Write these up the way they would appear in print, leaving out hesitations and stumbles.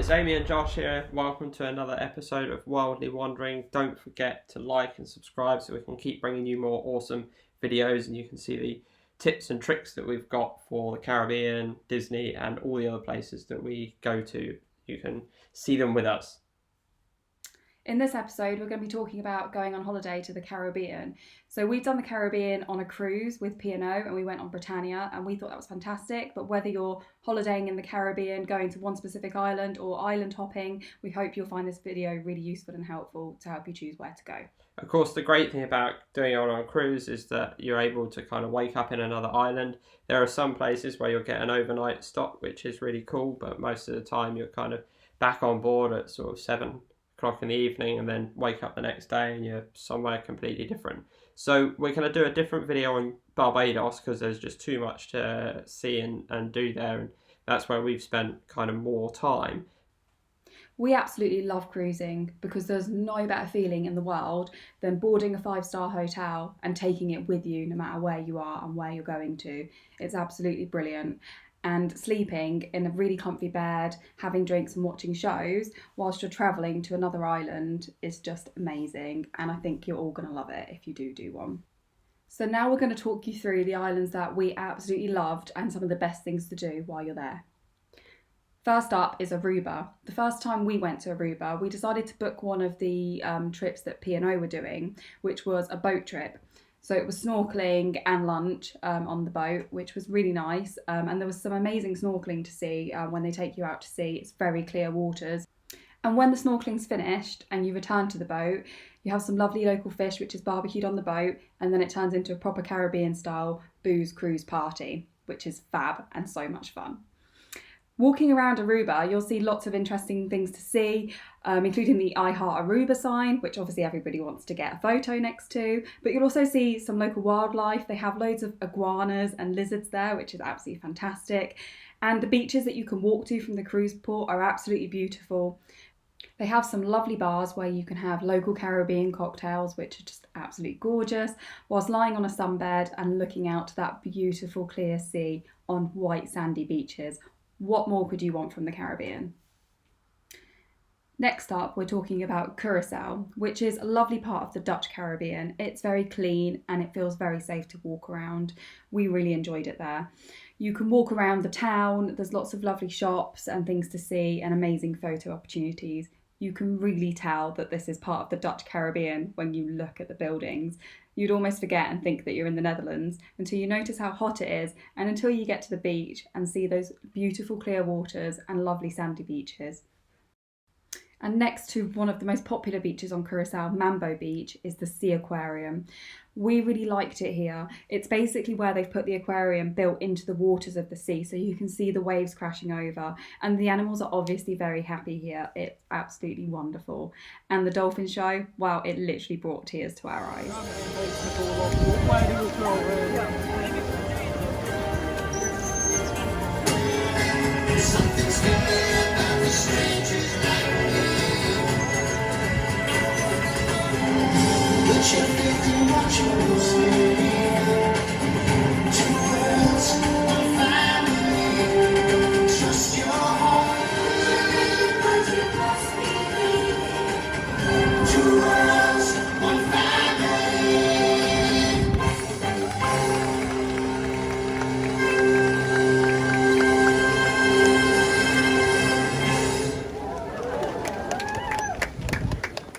It's Amy and Josh here. Welcome to another episode of Wildly Wandering. Don't forget to like and subscribe so we can keep bringing you more awesome videos and you can see the tips and tricks that we've got for the Caribbean, Disney and all the other places that we go to. You can see them with us. In this episode, we're going to be talking about going on holiday to the Caribbean. So we've done the Caribbean on a cruise with P&O and we went on Britannia and we thought that was fantastic. But whether you're holidaying in the Caribbean, going to one specific island or island hopping, we hope you'll find this video really useful and helpful to help you choose where to go. Of course, the great thing about doing it on a cruise is that you're able to kind of wake up in another island. There are some places where you'll get an overnight stop, which is really cool, but most of the time you're kind of back on board at sort of 7 o'clock in the evening and then wake up the next day and you're somewhere completely different. So we're going to do a different video on Barbados because there's just too much to see and do there, and that's where we've spent kind of more time. We absolutely love cruising because there's no better feeling in the world than boarding a 5-star hotel and taking it with you no matter where you are and where you're going to. It's absolutely brilliant. And sleeping in a really comfy bed, having drinks and watching shows whilst you're travelling to another island is just amazing. And I think you're all going to love it if you do one. So now we're going to talk you through the islands that we absolutely loved and some of the best things to do while you're there. First up is Aruba. The first time we went to Aruba, we decided to book one of the trips that P&O were doing, which was a boat trip. So it was snorkeling and lunch on the boat, which was really nice. And there was some amazing snorkeling to see when they take you out to sea. It's very clear waters. And when the snorkeling's finished and you return to the boat, you have some lovely local fish, which is barbecued on the boat. And then it turns into a proper Caribbean style booze cruise party, which is fab and so much fun. Walking around Aruba, you'll see lots of interesting things to see, including the I Heart Aruba sign, which obviously everybody wants to get a photo next to. But you'll also see some local wildlife. They have loads of iguanas and lizards there, which is absolutely fantastic. And the beaches that you can walk to from the cruise port are absolutely beautiful. They have some lovely bars where you can have local Caribbean cocktails, which are just absolutely gorgeous, whilst lying on a sunbed and looking out to that beautiful clear sea on white sandy beaches. What more could you want from the Caribbean? Next up, we're talking about Curacao, which is a lovely part of the Dutch Caribbean. It's very clean and it feels very safe to walk around. We really enjoyed it there. You can walk around the town. There's lots of lovely shops and things to see and amazing photo opportunities. You can really tell that this is part of the Dutch Caribbean when you look at the buildings. You'd almost forget and think that you're in the Netherlands until you notice how hot it is and until you get to the beach and see those beautiful clear waters and lovely sandy beaches. And next to one of the most popular beaches on Curacao, Mambo Beach, is the Sea Aquarium. We really liked it here. It's basically where they've put the aquarium built into the waters of the sea so you can see the waves crashing over. And the animals are obviously very happy here. It's absolutely wonderful. And the dolphin show, wow, it literally brought tears to our eyes.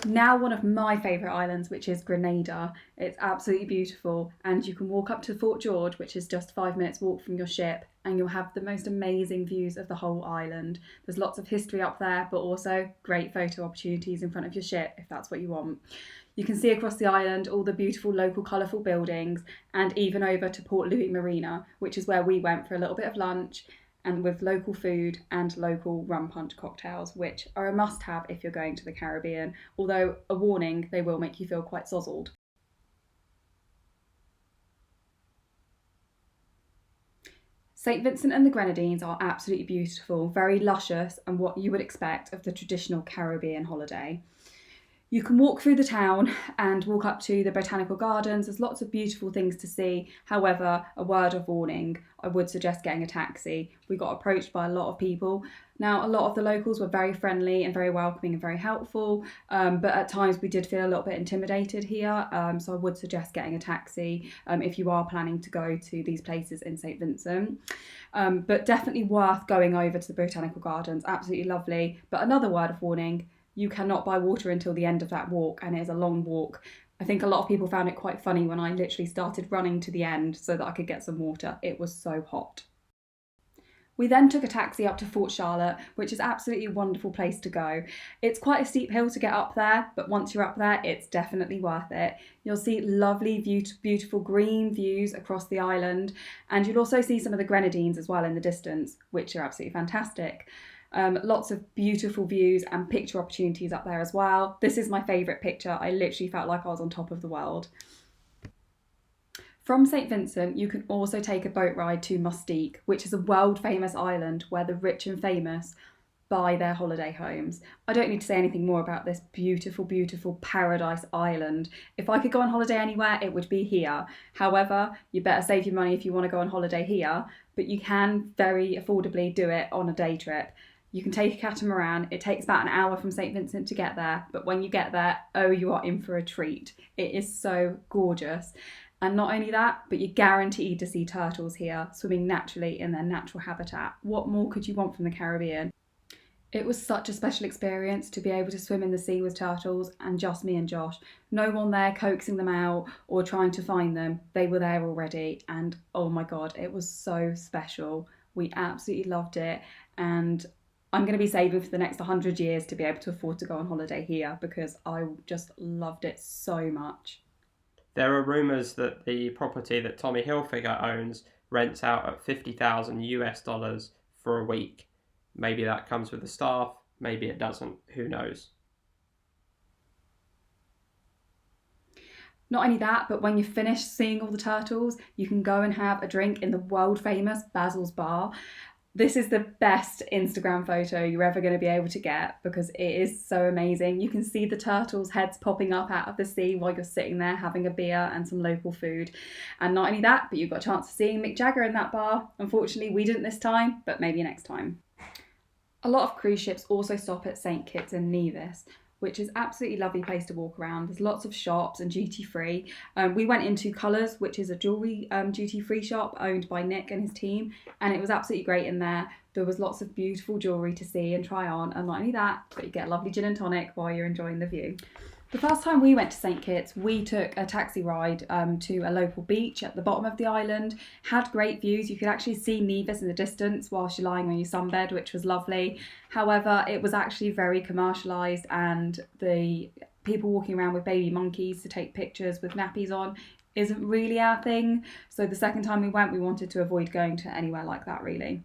Now one of my favourite islands, which is Grenada. It's absolutely beautiful and you can walk up to Fort George, which is just 5 minutes walk from your ship, and you'll have the most amazing views of the whole island. There's lots of history up there, but also great photo opportunities in front of your ship if that's what you want. You can see across the island all the beautiful local colourful buildings and even over to Port Louis Marina, which is where we went for a little bit of lunch and with local food and local rum punch cocktails, which are a must-have if you're going to the Caribbean, although a warning, they will make you feel quite sozzled. St Vincent and the Grenadines are absolutely beautiful, very luscious and what you would expect of the traditional Caribbean holiday. You can walk through the town and walk up to the botanical gardens. There's lots of beautiful things to see. However, a word of warning, I would suggest getting a taxi. We got approached by a lot of people. Now, a lot of the locals were very friendly and very welcoming and very helpful, but at times we did feel a little bit intimidated here. So I would suggest getting a taxi if you are planning to go to these places in St Vincent. But definitely worth going over to the botanical gardens. Absolutely lovely. But another word of warning, you cannot buy water until the end of that walk, and it is a long walk. I think a lot of people found it quite funny when I literally started running to the end so that I could get some water. It was so hot. We then took a taxi up to Fort Charlotte, which is absolutely a wonderful place to go. It's quite a steep hill to get up there, but once you're up there, it's definitely worth it. You'll see lovely, beautiful green views across the island, and you'll also see some of the Grenadines as well in the distance, which are absolutely fantastic. Lots of beautiful views and picture opportunities up there as well. This is my favourite picture. I literally felt like I was on top of the world. From St Vincent, you can also take a boat ride to Mustique, which is a world famous island where the rich and famous buy their holiday homes. I don't need to say anything more about this beautiful, beautiful paradise island. If I could go on holiday anywhere, it would be here. However, you better save your money if you want to go on holiday here, but you can very affordably do it on a day trip. You can take a catamaran. It takes about an hour from St Vincent to get there, but when you get there, oh, you are in for a treat. It is so gorgeous. And not only that, but you're guaranteed to see turtles here, swimming naturally in their natural habitat. What more could you want from the Caribbean? It was such a special experience to be able to swim in the sea with turtles, and just me and Josh. No one there coaxing them out or trying to find them. They were there already, and oh my God, it was so special. We absolutely loved it, and I'm going to be saving for the next 100 years to be able to afford to go on holiday here because I just loved it so much. There are rumours that the property that Tommy Hilfiger owns rents out at $50,000 for a week. Maybe that comes with the staff, maybe it doesn't, who knows. Not only that, but when you finish seeing all the turtles, you can go and have a drink in the world famous Basils Bar. This is the best Instagram photo you're ever going to be able to get because it is so amazing. You can see the turtles' heads popping up out of the sea while you're sitting there having a beer and some local food. And not only that, but you've got a chance of seeing Mick Jagger in that bar. Unfortunately, we didn't this time, but maybe next time. A lot of cruise ships also stop at St Kitts Nevis, which is absolutely lovely place to walk around. There's lots of shops and duty free. We went into Colours, which is a jewellery duty free shop owned by Nick and his team, and it was absolutely great in there. There was lots of beautiful jewellery to see and try on, and not only that, but you get a lovely gin and tonic while you're enjoying the view. The first time we went to St Kitts, we took a taxi ride to a local beach at the bottom of the island. Had great views. You could actually see Nevis in the distance whilst you're lying on your sunbed, which was lovely. However, it was actually very commercialised, and the people walking around with baby monkeys to take pictures with nappies on isn't really our thing. So the second time we went, we wanted to avoid going to anywhere like that, really.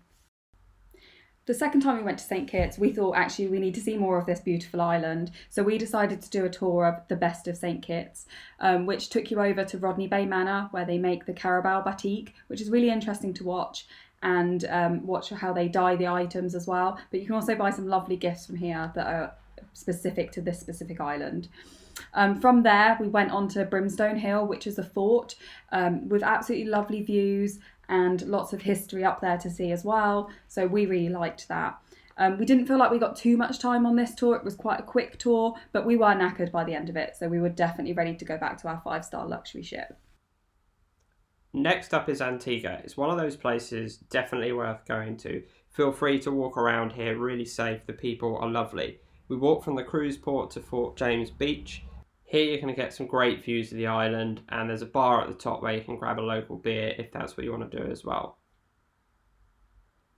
The second time we went to St Kitts, we thought actually we need to see more of this beautiful island. So we decided to do a tour of the best of St Kitts, which took you over to Rodney Bay Manor, where they make the Carabao batik, which is really interesting to watch, and watch how they dye the items as well. But you can also buy some lovely gifts from here that are specific to this specific island. From there, we went on to Brimstone Hill, which is a fort with absolutely lovely views and lots of history up there to see as well. So we really liked that. We didn't feel like we got too much time on this tour. It was quite a quick tour, but we were knackered by the end of it. So we were definitely ready to go back to our 5-star luxury ship. Next up is Antigua. It's one of those places definitely worth going to. Feel free to walk around here, really safe. The people are lovely. We walked from the cruise port to Fort James Beach. Here you're going to get some great views of the island, and there's a bar at the top where you can grab a local beer if that's what you want to do as well.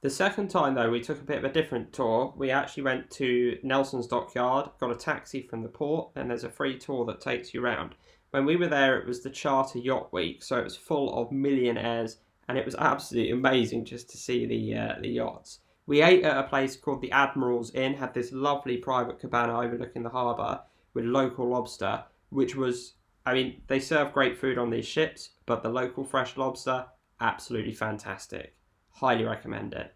The second time though, we took a bit of a different tour. We actually went to Nelson's Dockyard, got a taxi from the port, and there's a free tour that takes you around. When we were there, it was the Charter Yacht Week, so it was full of millionaires, and it was absolutely amazing just to see the yachts. We ate at a place called the Admiral's Inn, had this lovely private cabana overlooking the harbour with local lobster, which was, I mean, they serve great food on these ships, but the local fresh lobster, absolutely fantastic. Highly recommend it.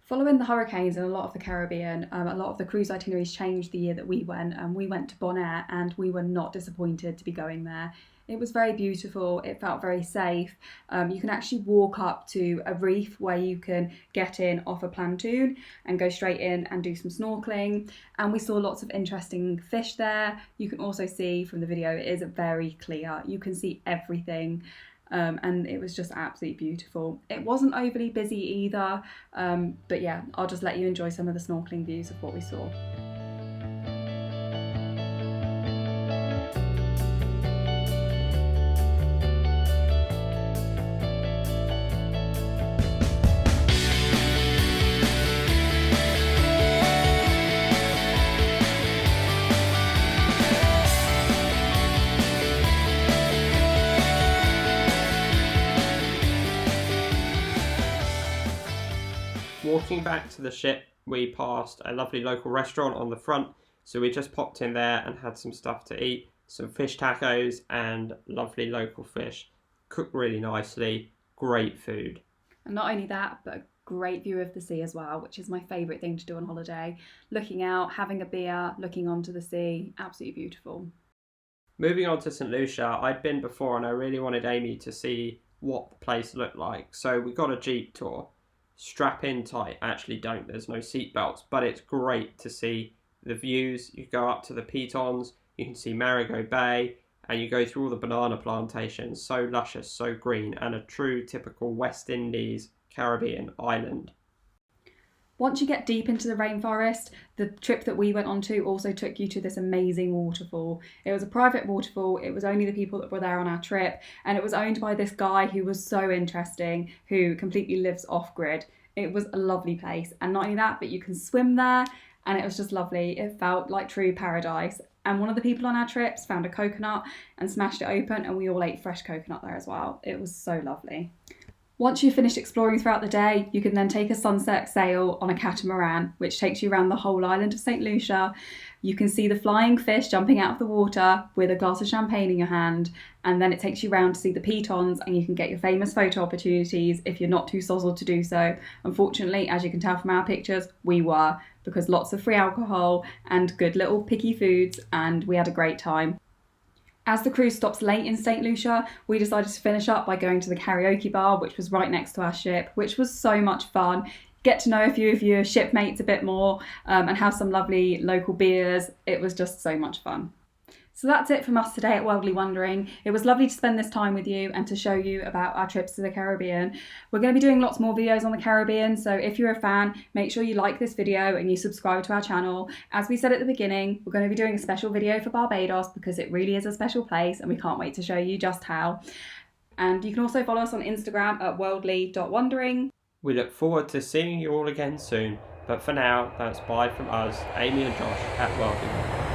Following the hurricanes in a lot of the Caribbean, a lot of the cruise itineraries changed the year that we went, and we went to Bonaire, and we were not disappointed to be going there. It was very beautiful, it felt very safe. You can actually walk up to a reef where you can get in off a pontoon and go straight in and do some snorkeling. And we saw lots of interesting fish there. You can also see from the video, it is very clear. You can see everything. And it was just absolutely beautiful. It wasn't overly busy either, but yeah, I'll just let you enjoy some of the snorkeling views of what we saw. Walking back to the ship, we passed a lovely local restaurant on the front, so we just popped in there and had some stuff to eat, some fish tacos and lovely local fish, cooked really nicely, great food. And not only that, but a great view of the sea as well, which is my favourite thing to do on holiday. Looking out, having a beer, looking onto the sea, absolutely beautiful. Moving on to St Lucia, I'd been before and I really wanted Amy to see what the place looked like, so we got a jeep tour. Strap in tight, actually don't, there's no seat belts, but it's great to see the views. You go up to the pitons, you can see Marigot Bay, and you go through all the banana plantations, so luscious, so green, and a true typical West Indies Caribbean island. Once you get deep into the rainforest, the trip that we went on to also took you to this amazing waterfall. It was a private waterfall, it was only the people that were there on our trip, and it was owned by this guy who was so interesting, who completely lives off-grid. It was a lovely place, and not only that, but you can swim there, and it was just lovely. It felt like true paradise. And one of the people on our trips found a coconut and smashed it open, and we all ate fresh coconut there as well. It was so lovely. Once you've finished exploring throughout the day, you can then take a sunset sail on a catamaran, which takes you around the whole island of St Lucia. You can see the flying fish jumping out of the water with a glass of champagne in your hand, and then it takes you around to see the pitons, and you can get your famous photo opportunities if you're not too sozzled to do so. Unfortunately, as you can tell from our pictures, we were, because lots of free alcohol and good little picky foods, and we had a great time. As the cruise stops late in St Lucia, we decided to finish up by going to the karaoke bar, which was right next to our ship, which was so much fun. Get to know a few of your shipmates a bit more, and have some lovely local beers. It was just so much fun. So that's it from us today at Worldly Wondering. It was lovely to spend this time with you and to show you about our trips to the Caribbean. We're going to be doing lots more videos on the Caribbean, so if you're a fan, make sure you like this video and you subscribe to our channel. As we said at the beginning, we're going to be doing a special video for Barbados because it really is a special place and we can't wait to show you just how. And you can also follow us on Instagram at worldly.wondering. We look forward to seeing you all again soon, but for now, that's bye from us, Amy and Josh at Worldly Wondering.